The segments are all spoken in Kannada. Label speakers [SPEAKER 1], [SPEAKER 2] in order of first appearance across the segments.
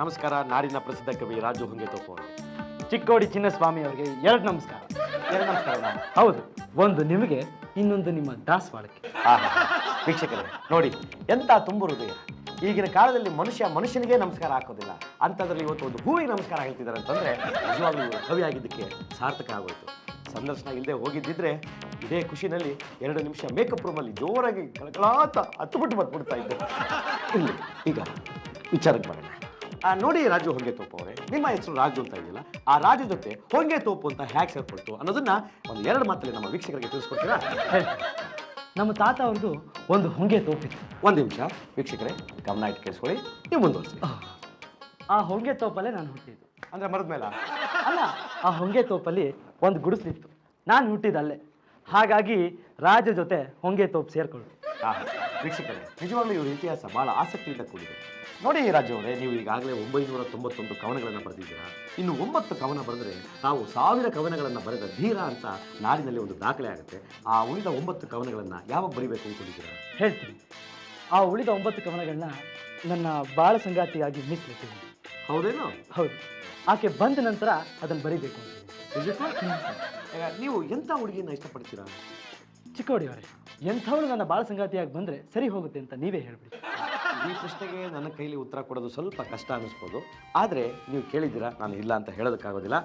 [SPEAKER 1] ನಮಸ್ಕಾರ. ನಾಡಿನ ಪ್ರಸಿದ್ಧ ಕವಿ ರಾಜು ಹೊಂಗೆತೋಪು ಅವರು.
[SPEAKER 2] ಚಿಕ್ಕೋಡಿ ಚಿನ್ನಸ್ವಾಮಿ ಅವರಿಗೆ 2 ನಮಸ್ಕಾರ.
[SPEAKER 1] 2 ನಮಸ್ಕಾರ.
[SPEAKER 2] ಹೌದು, ಒಂದು ನಿಮಗೆ, ಇನ್ನೊಂದು ನಿಮ್ಮ ದಾಸವಾಳಕ್ಕೆ.
[SPEAKER 1] ವೀಕ್ಷಕರೇ ನೋಡಿ, ಎಂಥ ತುಂಬು ಹೃದಯ. ಈಗಿನ ಕಾಲದಲ್ಲಿ ಮನುಷ್ಯನಿಗೆ ನಮಸ್ಕಾರ ಹಾಕೋದಿಲ್ಲ, ಅಂಥದ್ರಲ್ಲಿ ಇವತ್ತು ಒಂದು ಹೂವಿಗೆ ನಮಸ್ಕಾರ ಹೇಳ್ತಿದ್ದಾರೆ ಅಂತಂದ್ರೆ ನಿಜವಾಗ್ಲೂ ಕವಿ ಆಗಿದ್ದಕ್ಕೆ ಸಾರ್ಥಕ ಆಗೋಯ್ತು. ಸಂದರ್ಶನ ಇಲ್ಲದೆ ಹೋಗಿದ್ದಿದ್ರೆ ಇದೇ ಖುಷಿನಲ್ಲಿ 2 ನಿಮಿಷ ಮೇಕಪ್ ರೂಮಲ್ಲಿ ಜೋರಾಗಿ ಕಳಕಳಾತ ಹತ್ತುಬಿಟ್ಟು ಬಂದ್ಬಿಡ್ತಾ ಇದ್ದೆ. ಇಲ್ಲಿ ಈಗ ವಿಚಾರಕ್ಕೆ ಬರೋಣ. ನೋಡಿ ರಾಜು ಹೊಂಗೆತೋಪು ಅವರೇ, ನಿಮ್ಮ ಹೆಸರು ರಾಜು ಅಂತ ಇದೆಯಲ್ಲ, ಆ ರಾಜು ಜೊತೆ ಹೊಂಗೆತೋಪು ಅಂತ ಹ್ಯಾಕ್ ಸೇರ್ಕೊಳ್ತು ಅನ್ನೋದನ್ನ ಒಂದು 2 ಮಾತಲ್ಲಿ ನಮ್ಮ ವೀಕ್ಷಕರಿಗೆ ತಿಳಿಸ್ಕೊಡ್ತೀರಾ?
[SPEAKER 2] ನಮ್ಮ ತಾತ ಅವ್ರದ್ದು ಒಂದು ಹೊಂಗೆ ತೋಪಿತ್ತು.
[SPEAKER 1] 1 ನಿಮಿಷ ವೀಕ್ಷಕರೇ, ಗಮನ ಇಟ್ಟು ಕೇಳಿಸ್ಕೊಳ್ಳಿ, ನೀವು ಮುಂದುವರಿಸಿ.
[SPEAKER 2] ಆ ಹೊಂಗೆ ತೋಪಲ್ಲೇ ನಾನು ಹುಟ್ಟಿದ್ದು.
[SPEAKER 1] ಅಂದ್ರೆ ಮರದ ಮೇಲೆ
[SPEAKER 2] ಅಲ್ಲ, ಆ ಹೊಂಗೆ ತೋಪಲ್ಲಿ ಒಂದು ಗುಡಿಸ್ಲಿತ್ತು, ನಾನು ಹುಟ್ಟಿದ್ದಲ್ಲೇ. ಹಾಗಾಗಿ ರಾಜ ಜೊತೆ ಹೊಂಗೆ ತೋಪು ಸೇರ್ಕೊಳ್ಳು.
[SPEAKER 1] ವೀಕ್ಷಕರೇ, ನಿಜವಾಗ್ಲೂ ಇವ್ರ ಇತಿಹಾಸ ಬಹಳ ಆಸಕ್ತಿಯಿಂದ ಕೂಡಿದೆ. ನೋಡಿ ರಾಜು ಅವರೇ, ನೀವು ಈಗಾಗಲೇ 991 ಕವನಗಳನ್ನು ಬರೆದಿದ್ದೀರಾ. ಇನ್ನು 9 ಕವನ ಬರೆದ್ರೆ ತಾವು 1000 ಕವನಗಳನ್ನು ಬರೆದ ಧೀರ ಅಂತ ನಾಡಿನಲ್ಲಿ ಒಂದು ದಾಖಲೆ ಆಗುತ್ತೆ. ಆ ಉಳಿದ 9 ಕವನಗಳನ್ನು ಯಾವಾಗ ಬರಿಬೇಕು ಅಂದ್ಕೊಂಡಿದ್ದೀರಾ?
[SPEAKER 2] ಹೇಳ್ತೀನಿ. ಆ ಉಳಿದ 9 ಕವನಗಳನ್ನ ನನ್ನ ಬಾಳ ಸಂಗಾತಿಯಾಗಿ ಮೀಸಲಿಟ್ಟಿದ್ದೀನಿ.
[SPEAKER 1] ಹೌದೇನೋ?
[SPEAKER 2] ಹೌದು. ಆಕೆ ಬಂದ ನಂತರ ಅದನ್ನು ಬರೀಬೇಕು ಅಂತ.
[SPEAKER 1] ನೀವು ಎಂಥ ಹುಡುಗಿಯನ್ನ ಇಷ್ಟಪಡ್ತೀರಾ?
[SPEAKER 2] ಚಿಕ್ಕೋಡಿ ಅವರೇ, ಎಂಥವಳು ನನ್ನ ಬಾಳ ಸಂಗಾತಿಯಾಗಿ ಬಂದರೆ ಸರಿ ಹೋಗುತ್ತೆ ಅಂತ ನೀವೇ ಹೇಳ್ಬಿಡಿ.
[SPEAKER 1] ಈ ಪ್ರಶ್ನೆಗೆ ನನ್ನ ಕೈಲಿ ಉತ್ತರ ಕೊಡೋದು ಸ್ವಲ್ಪ ಕಷ್ಟ ಅನ್ನಿಸ್ಬೋದು, ಆದರೆ ನೀವು ಕೇಳಿದ್ದೀರಾ, ನಾನು ಇಲ್ಲ ಅಂತ ಹೇಳೋದಕ್ಕಾಗೋದಿಲ್ಲ.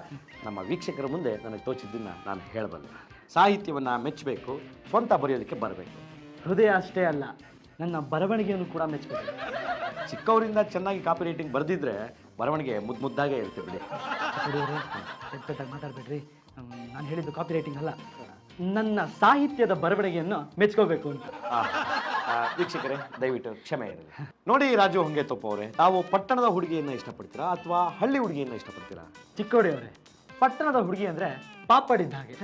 [SPEAKER 1] ನಮ್ಮ ವೀಕ್ಷಕರ ಮುಂದೆ ನನಗೆ ತೋಚಿದ್ದನ್ನು ನಾನು ಹೇಳಬಲ್ಲೆ. ಸಾಹಿತ್ಯವನ್ನು ಮೆಚ್ಚಬೇಕು, ಸ್ವಂತ ಬರೆಯೋದಕ್ಕೆ ಬರಬೇಕು.
[SPEAKER 2] ಹೃದಯ ಅಷ್ಟೇ ಅಲ್ಲ, ನನ್ನ ಬರವಣಿಗೆಯನ್ನು ಕೂಡ ಮೆಚ್ಚಬೇಕು.
[SPEAKER 1] ಚಿಕ್ಕವರಿಂದ ಚೆನ್ನಾಗಿ ಕಾಪಿ ರೈಟಿಂಗ್ ಬರೆದಿದ್ರೆ ಬರವಣಿಗೆ ಮುದ್ದಾಗೇ ಇರುತ್ತೆ ಬಿಡಿ.
[SPEAKER 2] ಮಾತಾಡಬೇಡ್ರಿ, ನಾನು ಹೇಳಿದ್ದು ಕಾಪಿ ರೈಟಿಂಗ್ ಅಲ್ಲ, ನನ್ನ ಸಾಹಿತ್ಯದ ಬರವಣಿಗೆಯನ್ನು ಮೆಚ್ಕೋಬೇಕು ಅಂತ.
[SPEAKER 1] ವೀಕ್ಷಕರೇ, ದಯವಿಟ್ಟು ಕ್ಷಮೆ ಇರಲಿ. ನೋಡಿ ರಾಜು ಹೊಂಗೆತೋಪು ಅವರೇ, ತಾವು ಪಟ್ಟಣದ ಹುಡುಗಿಯನ್ನು ಇಷ್ಟಪಡ್ತೀರಾ ಅಥವಾ ಹಳ್ಳಿ ಹುಡುಗಿಯನ್ನು ಇಷ್ಟಪಡ್ತೀರಾ?
[SPEAKER 2] ಚಿಕ್ಕೋಡಿ ಅವರೇ, ಪಟ್ಟಣದ ಹುಡುಗಿ ಅಂದರೆ ಪಾಪಡಿದ್ದ ಹಾಗೆ,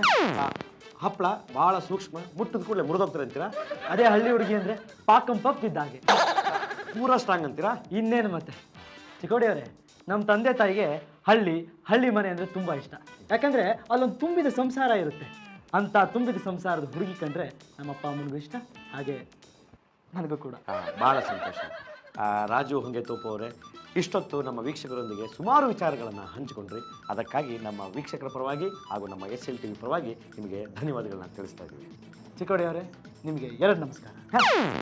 [SPEAKER 1] ಹಪ್ಪಳ ಬಹಳ ಸೂಕ್ಷ್ಮ, ಮುಟ್ಟಿದ ಕೂಡಲೇ ಮುರಿದೋಗ್ತಾರೆ ಅಂತೀರಾ?
[SPEAKER 2] ಅದೇ ಹಳ್ಳಿ ಹುಡುಗಿ ಅಂದರೆ ಪಾಕಂ ಪಪ್ ಇದ್ದ ಹಾಗೆ,
[SPEAKER 1] ಪೂರಾ ಸ್ಟ್ರಾಂಗ್ ಅಂತೀರಾ?
[SPEAKER 2] ಇನ್ನೇನು ಮತ್ತೆ. ಚಿಕ್ಕೋಡಿ ಅವರೇ, ನಮ್ಮ ತಂದೆ ತಾಯಿಗೆ ಹಳ್ಳಿ ಮನೆ ಅಂದರೆ ತುಂಬ ಇಷ್ಟ. ಯಾಕಂದರೆ ಅಲ್ಲೊಂದು ತುಂಬಿದ ಸಂಸಾರ ಇರುತ್ತೆ. ಅಂತ ತುಂಬಿದ ಸಂಸಾರದ ಹುಡುಗಿ ಕಂಡ್ರೆ ನಮ್ಮ ಅಪ್ಪ ಅಮ್ಮನಿಗೂ ಇಷ್ಟ, ಹಾಗೆ ನನಗೂ ಕೂಡ.
[SPEAKER 1] ಭಾಳ ಸಂತೋಷ. ರಾಜು ಹೊಂಗೆತೋಪು ಅವರೇ, ಇಷ್ಟೊತ್ತು ನಮ್ಮ ವೀಕ್ಷಕರೊಂದಿಗೆ ಸುಮಾರು ವಿಚಾರಗಳನ್ನು ಹಂಚಿಕೊಂಡ್ರಿ. ಅದಕ್ಕಾಗಿ ನಮ್ಮ ವೀಕ್ಷಕರ ಪರವಾಗಿ ಹಾಗೂ ನಮ್ಮ SLTV ಪರವಾಗಿ ನಿಮಗೆ ಧನ್ಯವಾದಗಳನ್ನ ತಿಳಿಸ್ತಾ ಇದ್ದೀವಿ.
[SPEAKER 2] ಚಿಕ್ಕೋಡಿ ಅವರೇ, ನಿಮಗೆ 2 ನಮಸ್ಕಾರ.